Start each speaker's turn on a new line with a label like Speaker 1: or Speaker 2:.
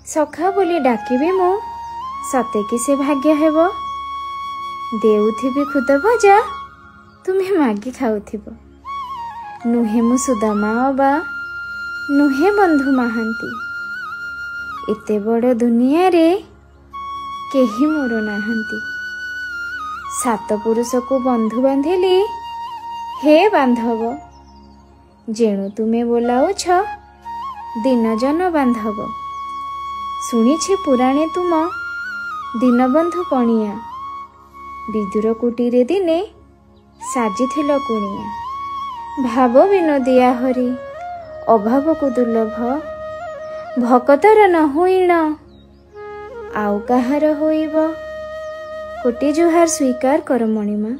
Speaker 1: सखा बोली डाकिबी मु सते कि से भाग्य हेब। देउथिबी खुद भजा तुम्हें मागी खाउथिब। नुहे मु सुदामा अबा नुहे बंधु महांती। एते बड़ दुनिया रे केही मोर नाहंती। सात पुरुष को बंधु बांधिली हे बांधव। जेणु तुमे बोलाउछ दिन जन बांधव। शुणिछि पुराणे तुम दीनबंधु पणिया। विदुर कुटीरे दिने साजिथिल कुणिया। भाव विनोदिया हरि अभाव को दुर्लभ। भकतर न होइण आउ काहार होइब। कोटि जुहार स्वीकार कर मणिमा।